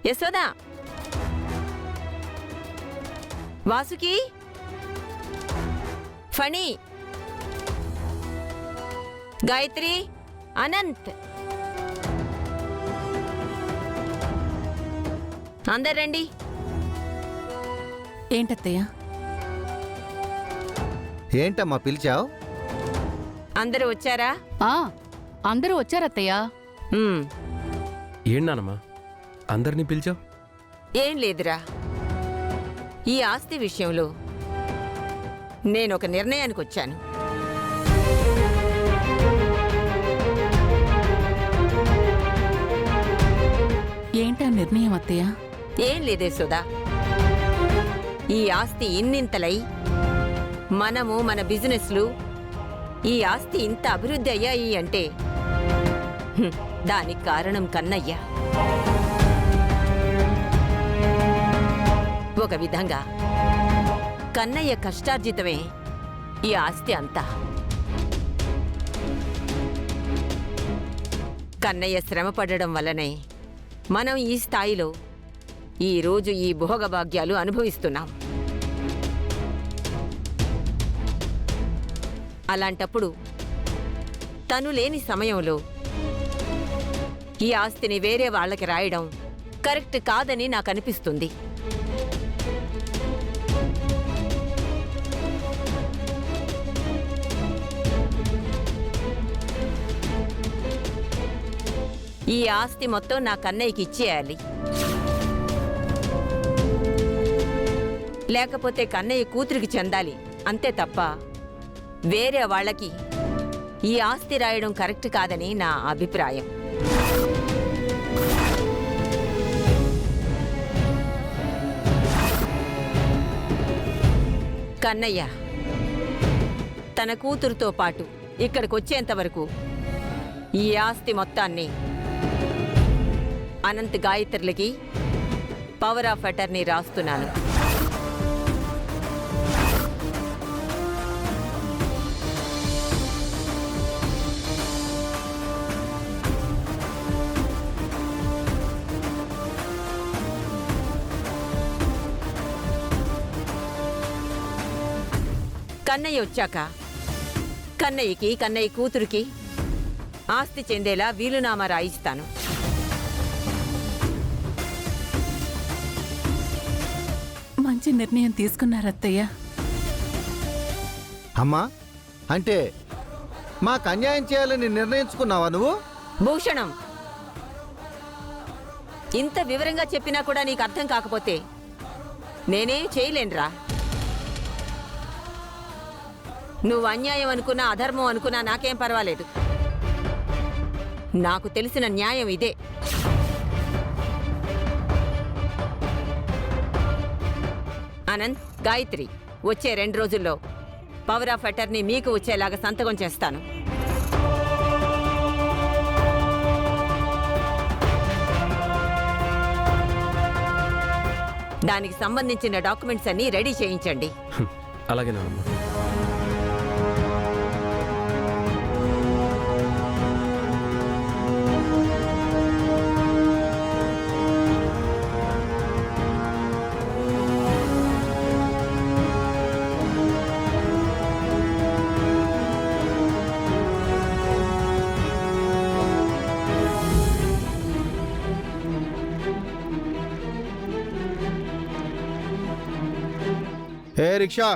యశోదా, వాసుకి, ఫణి, గాయత్రి, అనంత్, అందరు రండి. ఏంటత్తయ్య? ఏంటమ్మా పిలిచావు? అందరూ వచ్చారా? అందరూ వచ్చారత్తయ్య. ఏంటమ్మా అందరినీ పిలిచావు? ఏం లేదురా, ఈ ఆస్తి విషయంలో నేనొక నిర్ణయానికి వచ్చాను. ఏంటా నిర్ణయం అత్తయ్య? ఏం లేదే సుధా, ఈ ఆస్తి ఇన్నింతలై మనము మన బిజినెస్లు ఈ ఆస్తి ఇంత అభివృద్ధి అయ్యాయి అంటే దానికి కారణం కన్నయ్య. ఒక విధంగా కన్నయ్య కష్టార్జితమే ఈ ఆస్తి అంతా. కన్నయ్య శ్రమ పడడం వల్లనే మనం ఈ స్థాయిలో ఈరోజు ఈ భోగభాగ్యాలు అనుభవిస్తున్నాం. అలాంటప్పుడు తను లేని సమయంలో ఈ ఆస్తిని వేరే వాళ్ళకి రాయడం కరెక్ట్ కాదని నాకు అనిపిస్తుంది. ఈ ఆస్తి మొత్తం నా కన్నయ్యకి ఇచ్చేయాలి. లేకపోతే కన్నయ్య కూతురికి చెందాలి అంతే తప్ప వేరే వాళ్ళకి ఈ ఆస్తి రాయడం కరెక్ట్ కాదని నా అభిప్రాయం. కన్నయ్య తన కూతురుతో పాటు ఇక్కడికొచ్చేంతవరకు ఈ ఆస్తి మొత్తాన్ని అనంత్ గాయత్రులకి పవర్ ఆఫ్ అటర్నీ రాస్తున్నాను. కన్నయ్య వచ్చాక కన్నయ్యకి కన్నయ్య కూతురికి ఆస్తి చెందేలా వీలునామా రాయిస్తాను. మంచి నిర్ణయం తీసుకున్నారత్తయ్య. అమ్మా, అంటే మాకు అన్యాయం చేయాలని నిర్ణయించుకున్నావా నువ్వు? భూషణం, ఇంత వివరంగా చెప్పినా కూడా నీకు అర్థం కాకపోతే నేనేం చేయలేనురా. నువ్వు అన్యాయం అనుకున్నా అధర్మం అనుకున్నా నాకేం పర్వాలేదు. నాకు తెలిసిన న్యాయం ఇదే. అనంత్, గాయత్రి, వచ్చే 2 రోజుల్లో పవర్ ఆఫ్ అటర్నీ మీకు వచ్చేలాగా సంతకం చేస్తాను. దానికి సంబంధించిన డాక్యుమెంట్స్ అన్నీ రెడీ చేయించండి. అలాగేనమ్మా. ఏ రిక్షా,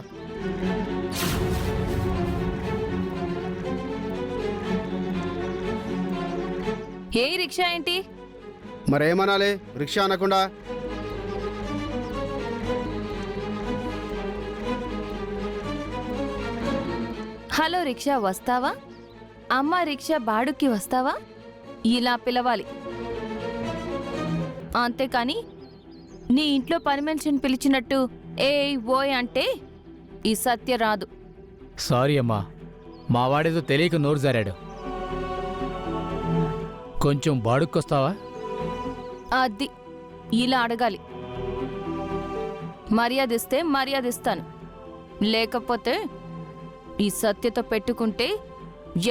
ఏ రిక్షా ఏంటి? మరేమనాలి రిక్షా అనకుండా? హలో రిక్షా వస్తావా? అమ్మ రిక్షా బాడుక్కి వస్తావా? ఇలా పిలవాలి. అంతేకాని నీ ఇంట్లో పని మనిషిని పిలిచినట్టు ఏయ్ ఓయ్ అంటే ఈ సత్య రాదు. సారీ అమ్మా, మావాడేదో తెలియక నోరు జారాడు. కొంచెం బాడుక్కొస్తావా? అది ఇలా అడగాలి. మర్యాదిస్తే మర్యాదిస్తాను, లేకపోతే ఈ సత్యతో పెట్టుకుంటే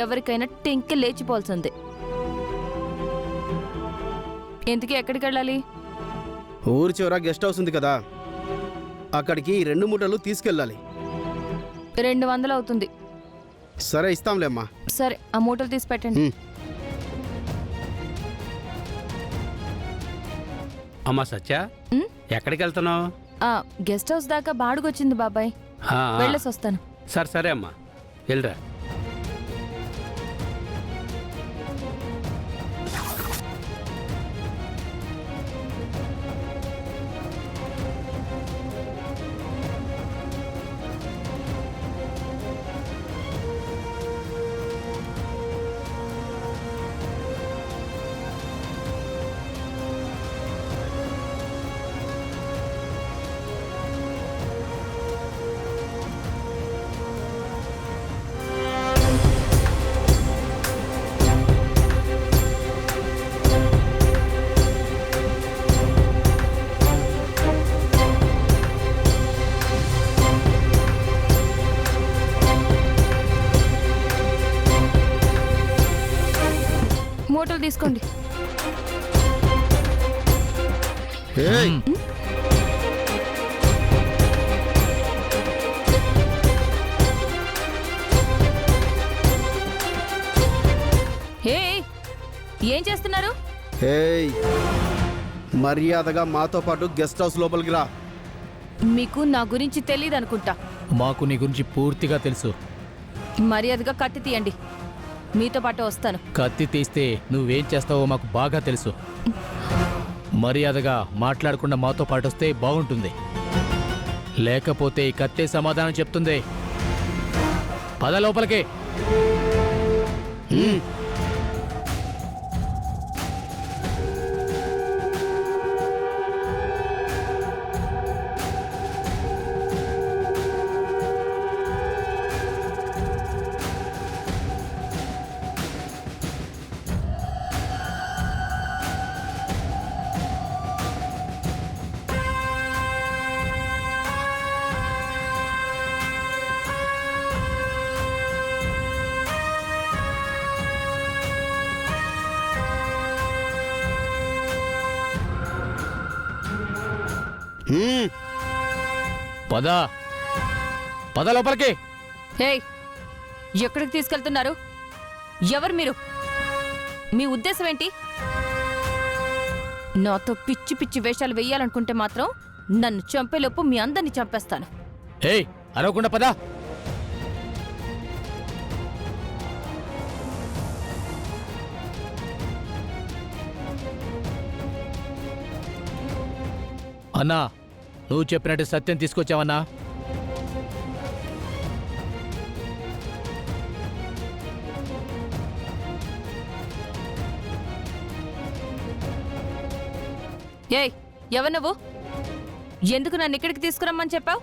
ఎవరికైనా టెంకి లేచిపోల్సిందే. ఎందుకు ఎక్కడికి వెళ్ళాలి? ఊరి చివర గెస్ట్ హౌస్ ఉంది కదా, అక్కడికి 2 మూటలు తీసుకెళ్ళాలి. 200 అవుతుంది. సరే ఇస్తాంలేమ్మా. సరే ఆ మూటలు తీసి పెట్టండి. అమ్మా సత్య, ఉమ్? ఎక్కడికి వెళ్తున్నావు? గెస్ట్ హౌస్ దాకా బాడుగొచ్చింది బాబాయ్, వెళ్ళేసి వస్తాను. సరే సరే అమ్మా, వెళ్ళరా. మూటలు తీసుకోండి. ఏయ్, హే, ఏం చేస్తున్నారు? ఏయ్, మర్యాదగా మాతో పాటు గెస్ట్ హౌస్ లోపలికి రా. మీకు నా గురించి తెలియదు అనుకుంటా. మాకు నీ గురించి పూర్తిగా తెలుసు. మర్యాదగా కత్తి తీయండి, మీతో పాటు వస్తాను. కత్తి తీస్తే నువ్వేం చేస్తావో మాకు బాగా తెలుసు. మర్యాదగా మాట్లాడకుండా మాతో పాటు వస్తే బాగుంటుంది, లేకపోతే ఈ కత్తే సమాధానం చెప్తుంది. పద లోపలికి. పద పద లోపలికి. హే, ఎక్కడికి తీసుకెళ్తున్నారు? ఎవరు మీరు? మీ ఉద్దేశం ఏంటి? నాతో పిచ్చి పిచ్చి వేషాలు వెయ్యాలనుకుంటే మాత్రం నన్ను చంపేలోపు మీ అందరిని చంపేస్తాను. ఏయ్, అరవకుండా పద. అన్నా, నువ్వు చెప్పినట్టు సత్యం తీసుకొచ్చావన్నా? ఏయ్, ఎవరు నువ్వు? ఎందుకు నన్ను ఇక్కడికి తీసుకురమ్మని చెప్పావు?